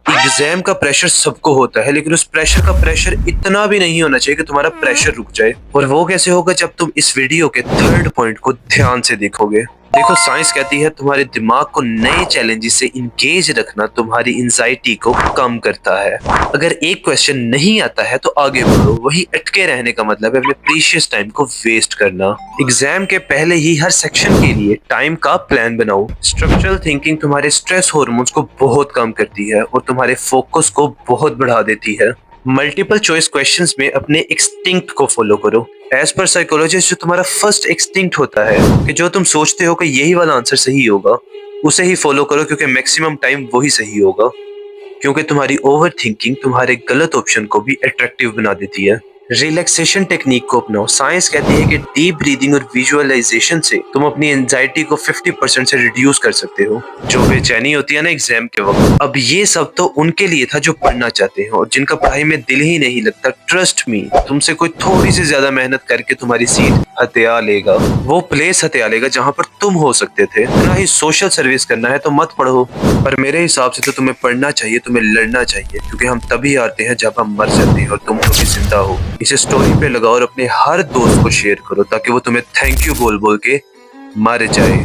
Exam का pressure सबको होता है, लेकिन उस प्रेशर इतना भी नहीं होना चाहिए कि तुम्हारा प्रेशर रुक जाए। और वो कैसे होगा? जब तुम इस वीडियो के थर्ड पॉइंट को ध्यान से देखोगे। देखो, साइंस कहती है तुम्हारे दिमाग को नए चैलेंजेस से इंगेज रखना तुम्हारी एंजाइटी को कम करता है। अगर एक क्वेश्चन नहीं आता है तो आगे बढ़ो, वही अटके रहने का मतलब है अपने प्रीशियस टाइम को वेस्ट करना। एग्जाम के पहले ही हर सेक्शन के लिए टाइम का प्लान बनाओ। स्ट्रक्चरल थिंकिंग तुम्हारे स्ट्रेस हार्मोन्स को बहुत कम करती है और तुम्हारे फोकस को बहुत बढ़ा देती है। मल्टीपल चॉइस क्वेश्चंस में अपने एक्सटिंक्ट को फॉलो करो। एज पर साइकोलॉजिस्ट, जो तुम्हारा फर्स्ट एक्सटिंक्ट होता है कि जो तुम सोचते हो कि यही वाला आंसर सही होगा, उसे ही फॉलो करो, क्योंकि मैक्सिमम टाइम वही सही होगा। क्योंकि तुम्हारी ओवर थिंकिंग तुम्हारे गलत ऑप्शन को भी अट्रैक्टिव बना देती है। रिलैक्सेशन टेक्निक को अपनाओ। साइंस कहती है कि डीप ब्रीदिंग और विजुअलाइजेशन से तुम अपनी एंजाइटी को 50% से रिड्यूस कर सकते हो। जो बेचैनी होती है ना एग्जाम के वक्त, अब ये सब तो उनके लिए था जो पढ़ना चाहते हैं और जिनका पढ़ाई में दिल ही नहीं लगता। ट्रस्ट मी, तुमसे कोई थोड़ी सी ज्यादा मेहनत करके तुम्हारी सीट हथिया लेगा, वो प्लेस हथिया लेगा जहाँ पर तुम हो सकते थे। ना ही सोशल सर्विस करना है तो मत पढ़ो, पर मेरे हिसाब से तो तुम्हें पढ़ना चाहिए, तुम्हें लड़ना चाहिए, क्योंकि हम तभी हारते हैं जब हम मर जाते हैं और तुम कभी जिंदा हो। इसे स्टोरी पे लगाओ और अपने हर दोस्त को शेयर करो ताकि वो तुम्हें थैंक यू बोल बोल के मर जाए।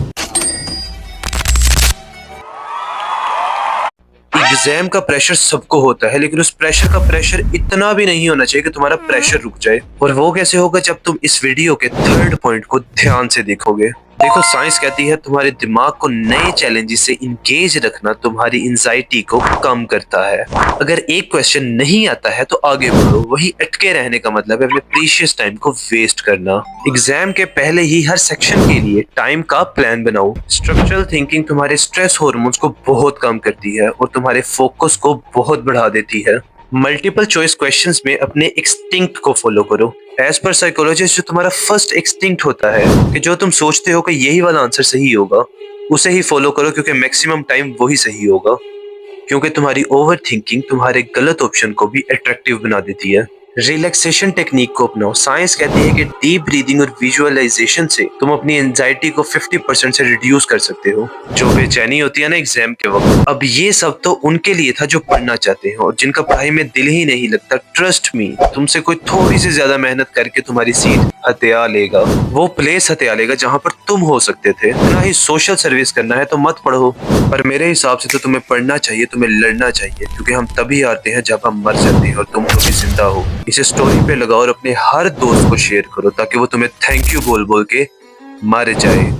एग्जाम का प्रेशर सबको होता है, लेकिन उस प्रेशर इतना भी नहीं होना चाहिए कि तुम्हारा प्रेशर रुक जाए। और वो कैसे होगा? जब तुम इस वीडियो के थर्ड पॉइंट को ध्यान से देखोगे। देखो, साइंस कहती है तुम्हारे दिमाग को नए चैलेंजेस से इंगेज रखना तुम्हारी एंजाइटी को कम करता है। अगर एक क्वेश्चन नहीं आता है तो आगे बढ़ो, वही अटके रहने का मतलब है अपने प्रीशियस टाइम को वेस्ट करना। एग्जाम के पहले ही हर सेक्शन के लिए टाइम का प्लान बनाओ। स्ट्रक्चरल थिंकिंग तुम्हारे स्ट्रेस हार्मोन्स को बहुत कम करती है और तुम्हारे फोकस को बहुत बढ़ा देती है। मल्टीपल चॉइस क्वेश्चंस में अपने एक्सटिंक्ट को फॉलो करो। एज पर साइकोलॉजिस्ट, जो तुम्हारा फर्स्ट एक्सटिंक्ट होता है कि जो तुम सोचते हो कि यही वाला आंसर सही होगा, उसे ही फॉलो करो, क्योंकि मैक्सिमम टाइम वही सही होगा। क्योंकि तुम्हारी ओवर थिंकिंग तुम्हारे गलत ऑप्शन को भी अट्रैक्टिव बना देती है। रिलैक्सेशन टेक्निक को अपनाओ। साइंस कहती है कि डीप ब्रीदिंग और विजुअलाइजेशन से तुम अपनी एंजाइटी को 50% से रिड्यूस कर सकते हो। जो बेचैनी होती है ना एग्जाम के वक्त, अब ये सब तो उनके लिए था जो पढ़ना चाहते हैं और जिनका पढ़ाई में दिल ही नहीं लगता। ट्रस्ट मी, तुमसे कोई थोड़ी सी ज्यादा मेहनत करके तुम्हारी सीट हथिया लेगा, वो प्लेस हथिया लेगा जहाँ पर तुम हो सकते थे। ना ही सोशल सर्विस करना है तो मत पढ़ो, पर मेरे हिसाब से तो तुम्हें पढ़ना चाहिए, तुम्हें लड़ना चाहिए, क्योंकि हम तभी हारते हैं जब हम मर जाते हैं और तुम कभी जिंदा हो। इसे स्टोरी पे लगाओ और अपने हर दोस्त को शेयर करो ताकि वो तुम्हें थैंक यू बोल बोल के मर जाए।